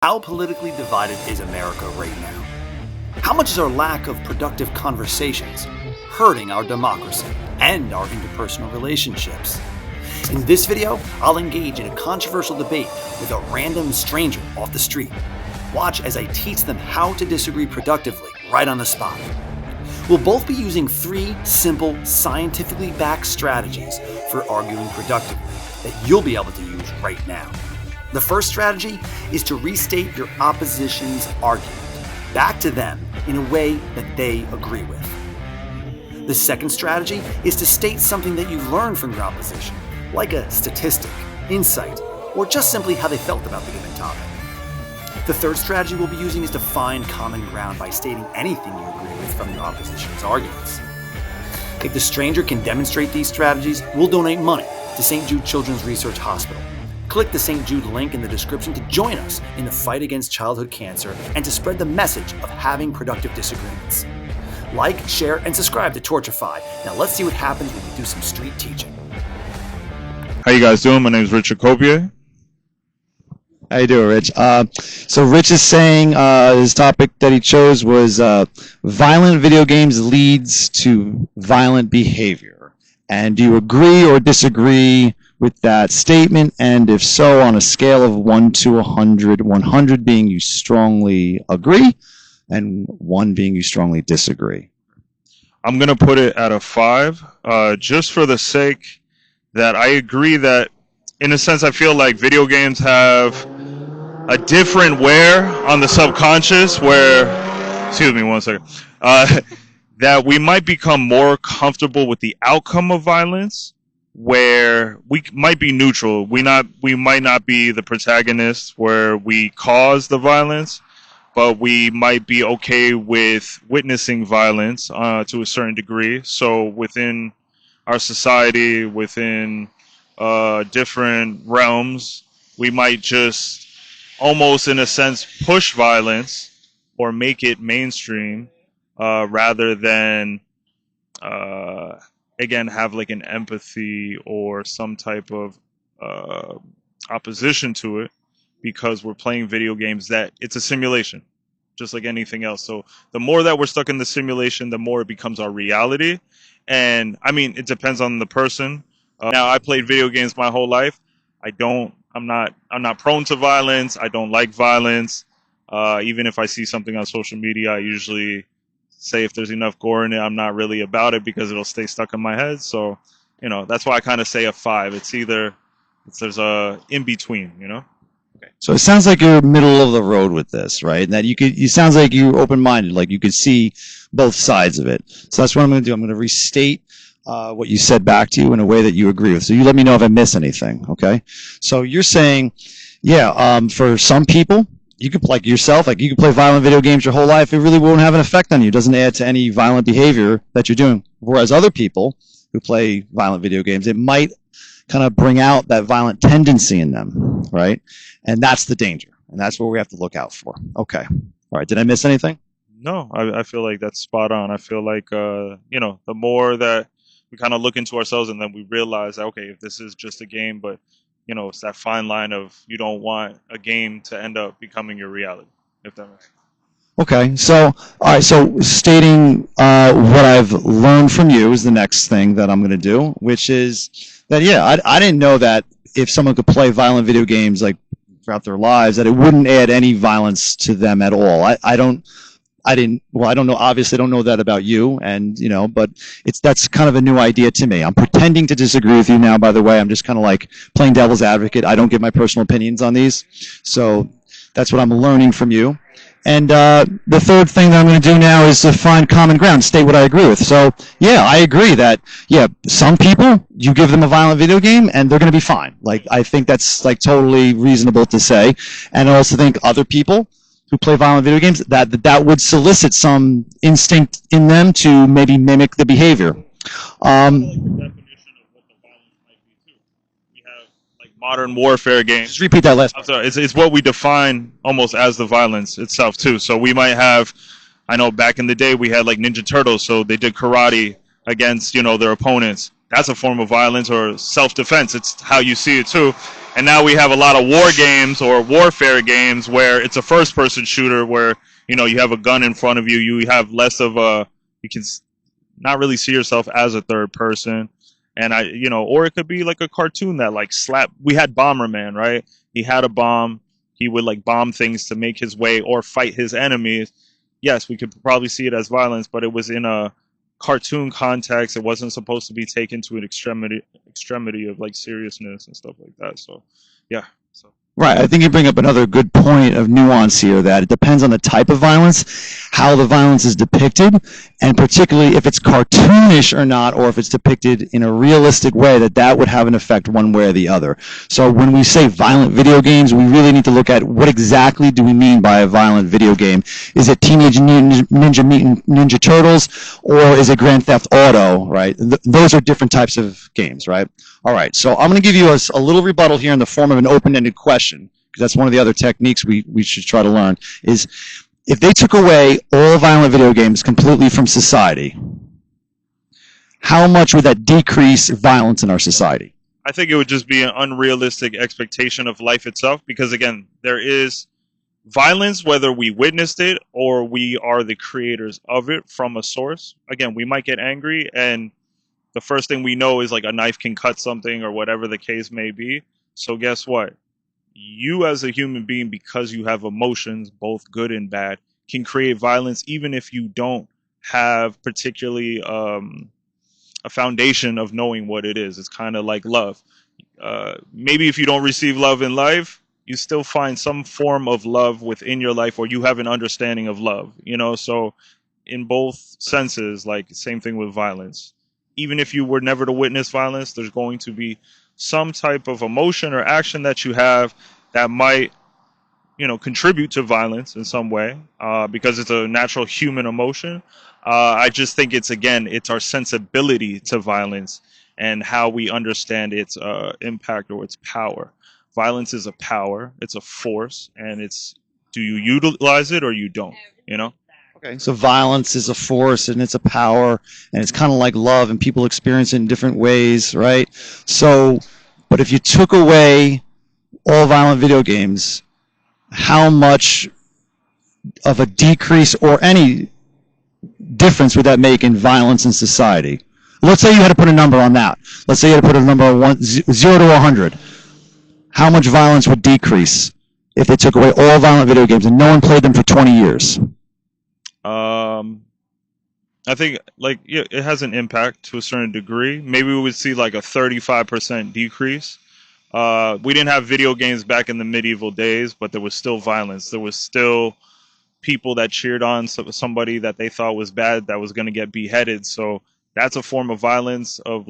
How politically divided is America right now? How much is our lack of productive conversations hurting our democracy and our interpersonal relationships? In this video, I'll engage in a controversial debate with a random stranger off the street. Watch as I teach them how to disagree productively right on the spot. We'll both be using 3 simple, scientifically backed strategies for arguing productively that you'll be able to use right now. The first strategy is to restate your opposition's argument back to them in a way that they agree with. The second strategy is to state something that you've learned from your opposition, like a statistic, insight, or just simply how they felt about the given topic. The third strategy we'll be using is to find common ground by stating anything you agree with from your opposition's arguments. If the stranger can demonstrate these strategies, we'll donate money to St. Jude Children's Research Hospital. Click the St. Jude link in the description to join us in the fight against childhood cancer and to spread the message of having productive disagreements. Like, share, and subscribe to Torturefy. Now let's see what happens when we do some street teaching. How you guys doing? My name is Richard Copier. How you doing, Rich? So Rich is saying his topic that he chose was violent video games leads to violent behavior. And do you agree or disagree with that statement? And if so, on a scale of 1 to 100, 100 being you strongly agree and 1 being you strongly disagree. I'm going to put it at a 5, just for the sake that I agree that, in a sense, I feel like video games have a different wear on the subconscious where, excuse me one second, that we might become more comfortable with the outcome of violence, where we might be neutral. We might not be the protagonist where we cause the violence, but we might be okay with witnessing violence to a certain degree. So within our society, within different realms, we might just almost, in a sense, push violence or make it mainstream rather than again have like an empathy or some type of opposition to it, because we're playing video games that it's a simulation just like anything else. So the more that we're stuck in the simulation, the more it becomes our reality. And I mean, it depends on the person. Now, I played video games my whole life. I'm not prone to violence. I don't like violence. Even if I see something on social media, I usually say if there's enough gore in it, I'm not really about it because it'll stay stuck in my head. So, that's why I kind of say a 5. There's a in between, Okay. So it sounds like you're middle of the road with this, right? And that you sounds like you're open-minded, like you could see both sides of it. So that's what I'm going to do. I'm going to restate what you said back to you in a way that you agree with. So you let me know if I miss anything, okay? So you're saying, for some people, you could, like yourself, like you could play violent video games your whole life. It really won't have an effect on you. It doesn't add to any violent behavior that you're doing. Whereas other people who play violent video games, it might kind of bring out that violent tendency in them, right? And that's the danger. And that's what we have to look out for. Okay. All right. Did I miss anything? No, I feel like that's spot on. I feel like, the more that we kind of look into ourselves and then we realize that, okay, if this is just a game, but it's that fine line of you don't want a game to end up becoming your reality, if that makes sense. Okay, so all right, so stating what I've learned from you is the next thing that I'm going to do, which is that I didn't know that if someone could play violent video games like throughout their lives, that it wouldn't add any violence to them at all. I don't know. Obviously, I don't know that about you, and but that's kind of a new idea to me. I'm pretending to disagree with you now. By the way, I'm just kind of like playing devil's advocate. I don't give my personal opinions on these, so that's what I'm learning from you. And the third thing that I'm going to do now is to find common ground, state what I agree with. So I agree that some people, you give them a violent video game and they're going to be fine. Like, I think that's like totally reasonable to say. And I also think other people who play violent video games, that would solicit some instinct in them to maybe mimic the behavior. Modern warfare games. Just repeat that last part. I'm sorry, it's what we define almost as the violence itself too. So we might have, I know back in the day we had like Ninja Turtles, so they did karate against their opponents. That's a form of violence or self-defense. It's how you see it too. And now we have a lot of war games or warfare games where it's a first-person shooter where, you know, you have a gun in front of you. You have less of a, you can not really see yourself as a third person. And you know, or it could be like a cartoon that like we had Bomberman, right? He had a bomb. He would like bomb things to make his way or fight his enemies. Yes, we could probably see it as violence, but it was in a cartoon context. It wasn't supposed to be taken to an extremity of like seriousness and stuff like that. So, yeah. So. Right. I think you bring up another good point of nuance here, that it depends on the type of violence, how the violence is depicted, and particularly if it's cartoonish or not, or if it's depicted in a realistic way, that would have an effect one way or the other. So when we say violent video games, we really need to look at what exactly do we mean by a violent video game. Is it Teenage Ninja Mutant Ninja Turtles, or is it Grand Theft Auto, right? Those are different types of games, right? All right, so I'm going to give you a little rebuttal here in the form of an open-ended question, because that's one of the other techniques we should try to learn, is if they took away all violent video games completely from society, how much would that decrease violence in our society? I think it would just be an unrealistic expectation of life itself, because again, there is violence whether we witnessed it or we are the creators of it from a source. Again, we might get angry and the first thing we know is like a knife can cut something or whatever the case may be. So guess what? You as a human being, because you have emotions, both good and bad, can create violence even if you don't have particularly a foundation of knowing what it is. It's kind of like love. Maybe if you don't receive love in life, you still find some form of love within your life, or you have an understanding of love, you know? So in both senses, like same thing with violence. Even if you were never to witness violence, there's going to be some type of emotion or action that you have that might, you know, contribute to violence in some way, because it's a natural human emotion. I just think it's our sensibility to violence and how we understand its impact or its power. Violence is a power, it's a force, and it's, do you utilize it or you don't, you know? Okay, so violence is a force and it's a power, and it's kind of like love, and people experience it in different ways, right? So, but if you took away all violent video games, how much of a decrease or any difference would that make in violence in society? Let's say you had to put a number on that. Let's say you had to put a number of 0 to 100. How much violence would decrease if they took away all violent video games and no one played them for 20 years? I think like it has an impact to a certain degree. Maybe we would see like a 35% decrease. We didn't have video games back in the medieval days, but there was still violence. There was still people that cheered on somebody that they thought was bad that was going to get beheaded. So that's a form of violence of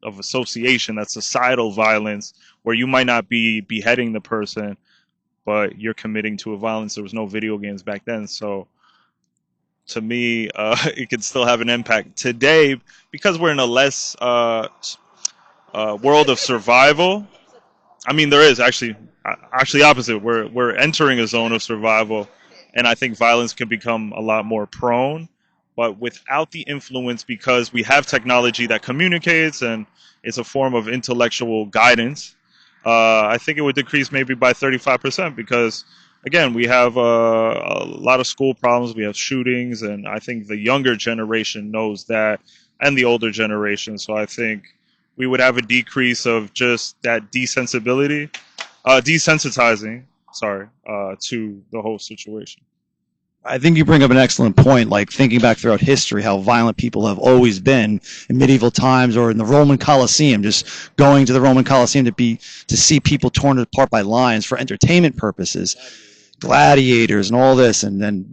association. That's societal violence where you might not be beheading the person, but you're committing to a violence. There was no video games back then, so to me, it could still have an impact today because we're in a less world of survival. I mean, there is actually opposite. We're entering a zone of survival, and I think violence can become a lot more prone, but without the influence, because we have technology that communicates and it's a form of intellectual guidance. I think it would decrease maybe by 35% because, again, we have a lot of school problems. We have shootings, and I think the younger generation knows that, and the older generation. So I think we would have a decrease of just that desensitizing, to the whole situation. I think you bring up an excellent point, like thinking back throughout history, how violent people have always been in medieval times, or in the Roman Colosseum, just going to the Roman Colosseum to see people torn apart by lions for entertainment purposes, gladiators and all this, and then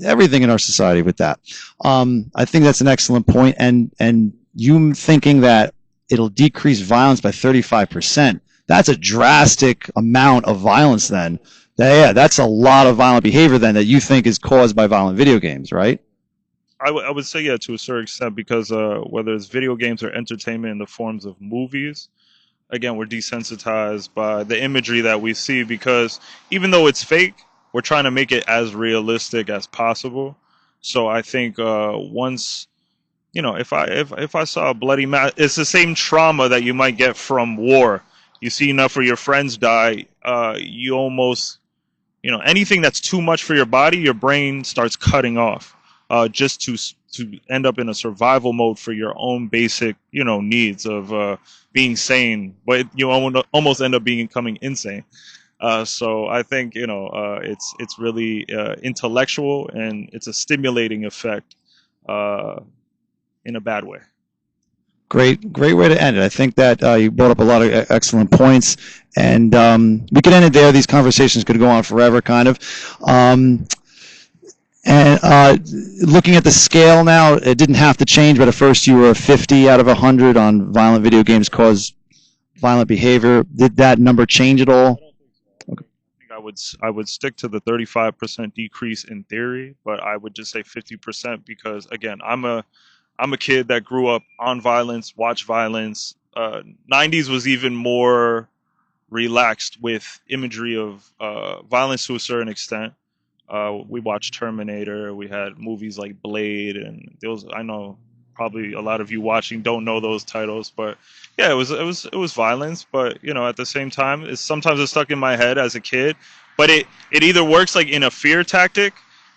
everything in our society with that. I think that's an excellent point, and you thinking that it'll decrease violence by 35%, that's a drastic amount of violence then. Yeah, that's a lot of violent behavior then that you think is caused by violent video games, right? I would say, yeah, to a certain extent, because whether it's video games or entertainment in the forms of movies, again, we're desensitized by the imagery that we see, because even though it's fake, we're trying to make it as realistic as possible. So I think once, if I saw a bloody it's the same trauma that you might get from war. you see enough of your friends die, you almost, anything that's too much for your body, your brain starts cutting off, just to end up in a survival mode for your own basic, needs of being sane, but you almost end up becoming insane. So I think it's really intellectual, and it's a stimulating effect in a bad way. Great way to end it. I think that you brought up a lot of excellent points, and we could end it there. These conversations could go on forever, kind of. Looking at the scale now, it didn't have to change, but at first you were 50 out of 100 on violent video games cause violent behavior. Did that number change at all? I would stick to the 35% decrease in theory, but I would just say 50% because, again, I'm a kid that grew up on violence, watched violence. 90s was even more relaxed with imagery of violence to a certain extent. We watched Terminator. We had movies like Blade, and those, I know probably a lot of you watching don't know those titles, but yeah, it was violence. But at the same time, sometimes it's stuck in my head as a kid. But it either works like in a fear tactic,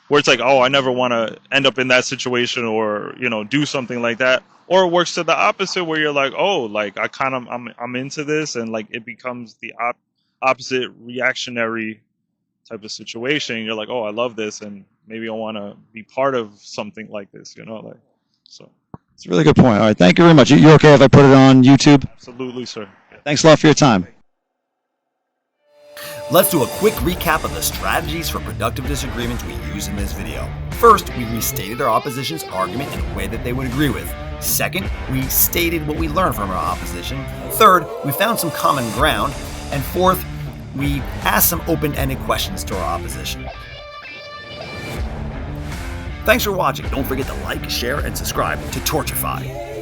where it's like, oh, I never want to end up in that situation or do something like that, or it works to the opposite, where you're like, oh, like I'm into this, and like it becomes the opposite reactionary type of situation. You're like, oh, I love this, and maybe I want to be part of something like this, so. It's a really good point. All right, thank you very much. You okay if I put it on YouTube? Absolutely, sir. Yeah. Thanks a lot for your time. Let's do a quick recap of the strategies for productive disagreements we use in this video. First, we restated our opposition's argument in a way that they would agree with. Second, we stated what we learned from our opposition. Third, we found some common ground. And fourth, we asked some open-ended questions to our opposition. Thanks for watching. Don't forget to like, share, and subscribe to Torturefy.